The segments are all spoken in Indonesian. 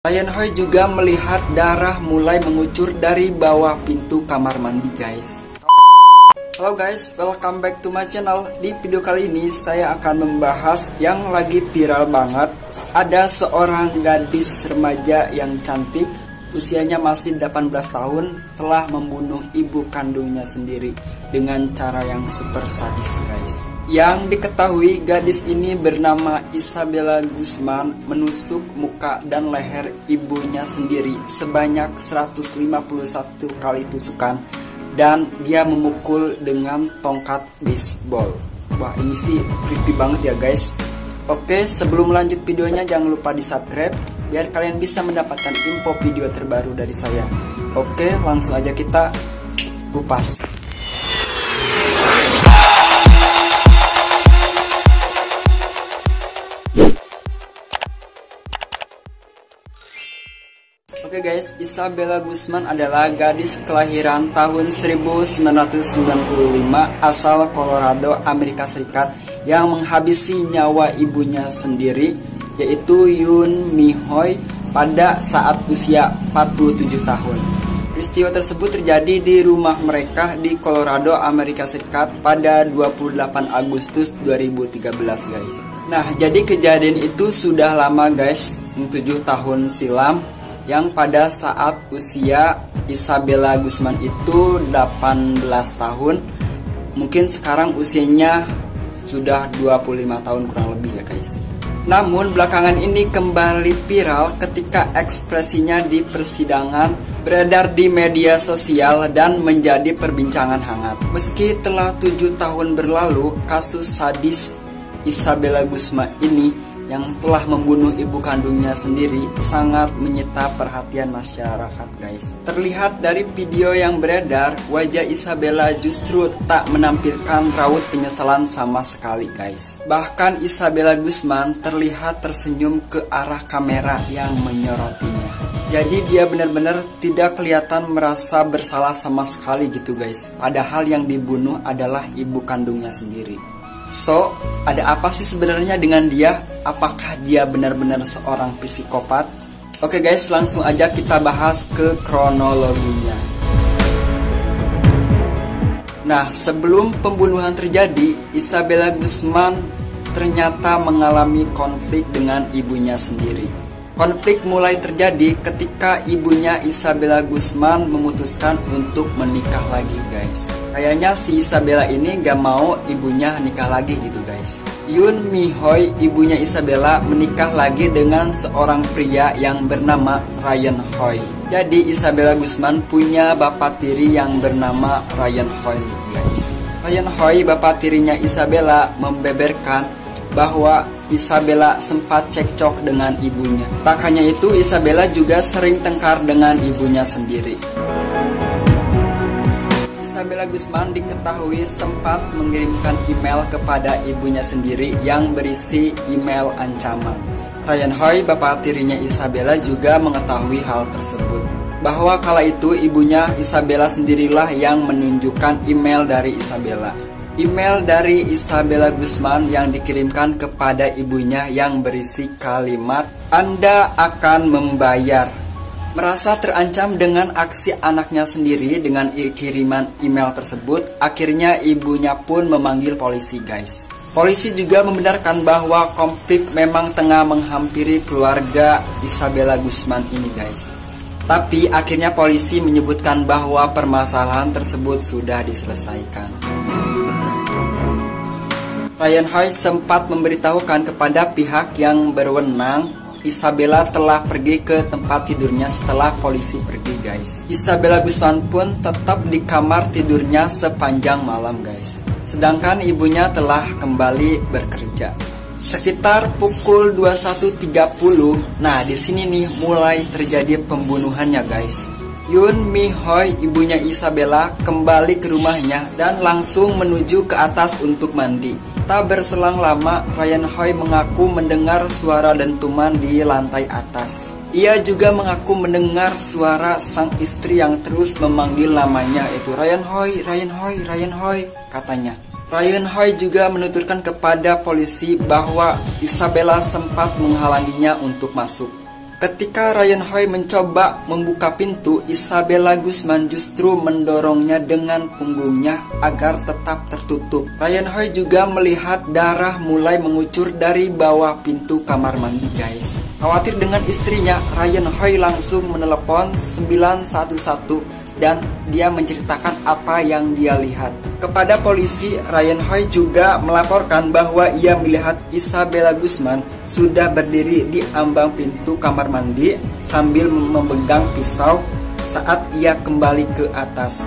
Ryan Hoy juga melihat darah mulai mengucur dari bawah pintu kamar mandi, guys. Halo guys, welcome back to my channel. Di video kali ini saya akan membahas yang lagi viral banget. Ada seorang gadis remaja yang cantik, usianya masih 18 tahun, telah membunuh ibu kandungnya sendiri dengan cara yang super sadis, guys. Yang diketahui gadis ini bernama Isabella Guzman menusuk muka dan leher ibunya sendiri sebanyak 151 kali tusukan, dan dia memukul dengan tongkat baseball. Wah, ini sih creepy banget ya guys. Oke, sebelum lanjut videonya jangan lupa di subscribe biar kalian bisa mendapatkan info video terbaru dari saya. Oke, langsung aja kita kupas. Oke guys, Isabella Guzman adalah gadis kelahiran tahun 1995 asal Colorado, Amerika Serikat yang menghabisi nyawa ibunya sendiri, yaitu Yoon Mi Hoy pada saat usia 47 tahun. Peristiwa tersebut terjadi di rumah mereka di Colorado, Amerika Serikat pada 28 Agustus 2013 guys. Nah, jadi kejadian itu sudah lama guys, 7 tahun silam, yang pada saat usia Isabella Guzman itu 18 tahun. Mungkin sekarang usianya sudah 25 tahun kurang lebih ya guys. Namun belakangan ini kembali viral ketika ekspresinya di persidangan beredar di media sosial dan menjadi perbincangan hangat. Meski telah 7 tahun berlalu, kasus sadis Isabella Guzman ini yang telah membunuh ibu kandungnya sendiri sangat menyita perhatian masyarakat guys. Terlihat dari video yang beredar, wajah Isabella justru tak menampilkan raut penyesalan sama sekali guys. Bahkan Isabella Guzman terlihat tersenyum ke arah kamera yang menyorotinya. Jadi dia benar-benar tidak kelihatan merasa bersalah sama sekali gitu guys. Padahal yang dibunuh adalah ibu kandungnya sendiri. So, ada apa sih sebenarnya dengan dia? Apakah dia benar-benar seorang psikopat? Oke guys, langsung aja kita bahas ke kronologinya. Nah, sebelum pembunuhan terjadi, Isabella Guzman ternyata mengalami konflik dengan ibunya sendiri. Konflik mulai terjadi ketika ibunya Isabella Guzman memutuskan untuk menikah lagi guys. Kayaknya si Isabella ini gak mau ibunya nikah lagi gitu guys. Yoon Mi Hoy, ibunya Isabella, menikah lagi dengan seorang pria yang bernama Ryan Hoy. Jadi Isabella Guzman punya bapak tiri yang bernama Ryan Hoy guys. Ryan Hoy, bapak tirinya Isabella, membeberkan bahwa Isabella sempat cekcok dengan ibunya. Tak hanya itu, Isabella juga sering tengkar dengan ibunya sendiri. Isabella Guzman diketahui sempat mengirimkan email kepada ibunya sendiri yang berisi email ancaman. Ryan Hoy, bapak tirinya Isabella, juga mengetahui hal tersebut. Bahwa kala itu ibunya Isabella sendirilah yang menunjukkan email dari Isabella. Email dari Isabella Guzman yang dikirimkan kepada ibunya yang berisi kalimat, "Anda akan membayar." Merasa terancam dengan aksi anaknya sendiri dengan kiriman email tersebut, akhirnya ibunya pun memanggil polisi guys. Polisi juga membenarkan bahwa konflik memang tengah menghampiri keluarga Isabella Guzman ini guys. Tapi akhirnya polisi menyebutkan bahwa permasalahan tersebut sudah diselesaikan. Ryan Hoy sempat memberitahukan kepada pihak yang berwenang Isabella telah pergi ke tempat tidurnya setelah polisi pergi guys. Isabella Guzman pun tetap di kamar tidurnya sepanjang malam guys. Sedangkan ibunya telah kembali bekerja. Sekitar pukul 21.30, nah di sini nih mulai terjadi pembunuhannya guys. Yoon Mi Hoy, ibunya Isabella, kembali ke rumahnya dan langsung menuju ke atas untuk mandi. Tak berselang lama, Ryan Hoy mengaku mendengar suara dentuman di lantai atas. Ia juga mengaku mendengar suara sang istri yang terus memanggil namanya, yaitu Ryan Hoy, Ryan Hoy, Ryan Hoy, katanya. Ryan Hoy juga menuturkan kepada polisi bahwa Isabella sempat menghalanginya untuk masuk. Ketika Ryan Hoey mencoba membuka pintu, Isabella Guzman justru mendorongnya dengan punggungnya agar tetap tertutup. Ryan Hoey juga melihat darah mulai mengucur dari bawah pintu kamar mandi, guys. Khawatir dengan istrinya, Ryan Hoey langsung menelepon 911 dan dia menceritakan apa yang dia lihat. Kepada polisi, Ryan Hoey juga melaporkan bahwa ia melihat Isabella Guzman sudah berdiri di ambang pintu kamar mandi sambil memegang pisau saat ia kembali ke atas.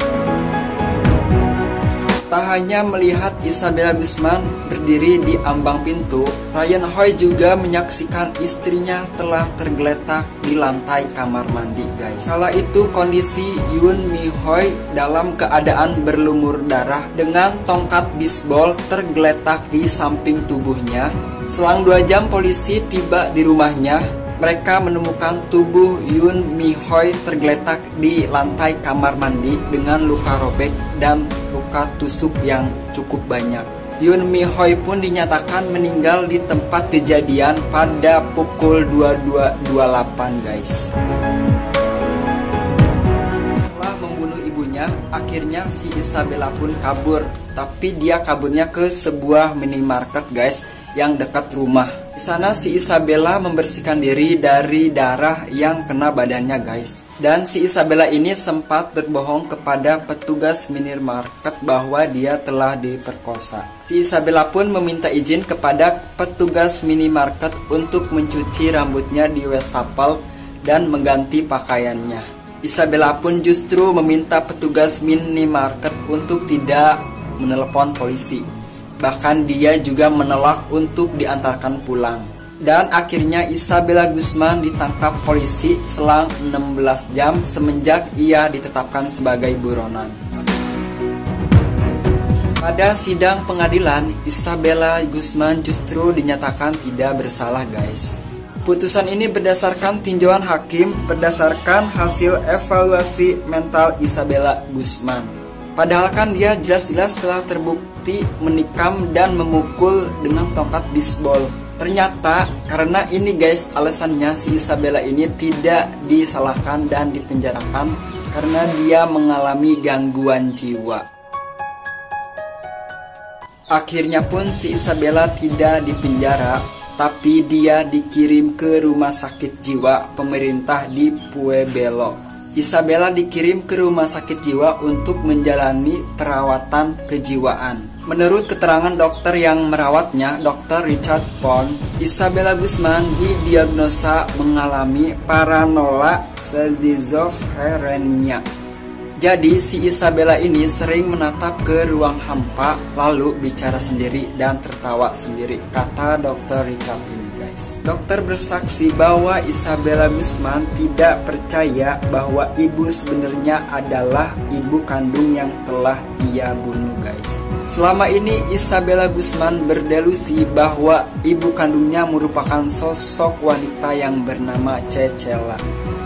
Tak hanya melihat Isabella Guzman berdiri di ambang pintu, Ryan Hoey juga menyaksikan istrinya telah tergeletak di lantai kamar mandi, guys. Kala itu kondisi Yoon Mi Hoey dalam keadaan berlumur darah dengan tongkat bisbol tergeletak di samping tubuhnya. Selang 2 jam polisi tiba di rumahnya. Mereka menemukan tubuh Yoon Mi Hoey tergeletak di lantai kamar mandi dengan luka robek dan luka tusuk yang cukup banyak. Yoon Mi Hoey pun dinyatakan meninggal di tempat kejadian pada pukul 22.28, guys. Setelah membunuh ibunya, akhirnya si Isabella pun kabur. Tapi dia kaburnya ke sebuah minimarket, guys, yang dekat rumah. Di sana si Isabella membersihkan diri dari darah yang kena badannya, guys. Dan si Isabella ini sempat berbohong kepada petugas minimarket bahwa dia telah diperkosa. Si Isabella pun meminta izin kepada petugas minimarket untuk mencuci rambutnya di wastafel dan mengganti pakaiannya. Isabella pun justru meminta petugas minimarket untuk tidak menelepon polisi. Bahkan dia juga menolak untuk diantarkan pulang. Dan akhirnya Isabella Guzman ditangkap polisi selang 16 jam semenjak ia ditetapkan sebagai buronan. Pada sidang pengadilan, Isabella Guzman justru dinyatakan tidak bersalah, guys. Putusan ini berdasarkan tinjauan hakim berdasarkan hasil evaluasi mental Isabella Guzman. Padahal kan dia jelas-jelas telah terbukti menikam dan memukul dengan tongkat bisbol. Ternyata karena ini, guys, alasannya si Isabella ini tidak disalahkan dan dipenjarakan karena dia mengalami gangguan jiwa. Akhirnya pun si Isabella tidak dipenjara, tapi dia dikirim ke rumah sakit jiwa pemerintah di Pueblo. Isabella dikirim ke rumah sakit jiwa untuk menjalani perawatan kejiwaan. Menurut keterangan dokter yang merawatnya, Dr. Richard Pond, Isabella Guzman didiagnosa mengalami paranoia schizophrenia. Jadi si Isabella ini sering menatap ke ruang hampa lalu bicara sendiri dan tertawa sendiri, kata Dr. Richard ini. Dokter bersaksi bahwa Isabella Guzman tidak percaya bahwa ibu sebenarnya adalah ibu kandung yang telah ia bunuh, guys. Selama ini Isabella Guzman berdelusi bahwa ibu kandungnya merupakan sosok wanita yang bernama Cecela.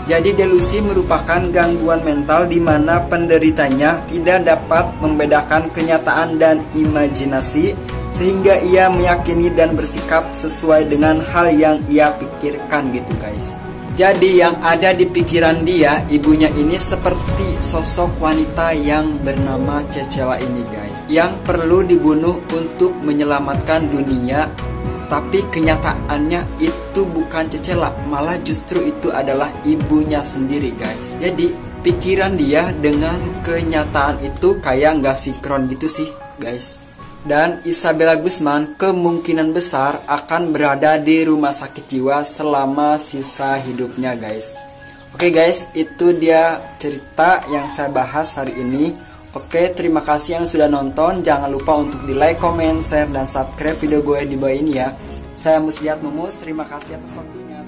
Jadi delusi merupakan gangguan mental di mana penderitanya tidak dapat membedakan kenyataan dan imajinasi, sehingga ia meyakini dan bersikap sesuai dengan hal yang ia pikirkan gitu, guys. Jadi yang ada di pikiran dia, ibunya ini seperti sosok wanita yang bernama Cecela ini, guys, yang perlu dibunuh untuk menyelamatkan dunia. Tapi kenyataannya itu bukan Cecela, malah justru itu adalah ibunya sendiri, guys. Jadi pikiran dia dengan kenyataan itu kayak nggak sinkron gitu sih, guys. Dan Isabella Guzman kemungkinan besar akan berada di rumah sakit jiwa selama sisa hidupnya, guys. Oke, guys, itu dia cerita yang saya bahas hari ini. Oke, terima kasih yang sudah nonton. Jangan lupa untuk di like, comment, share, dan subscribe video gue di bawah ini ya. Saya Muslihat Mumus, terima kasih atas waktunya.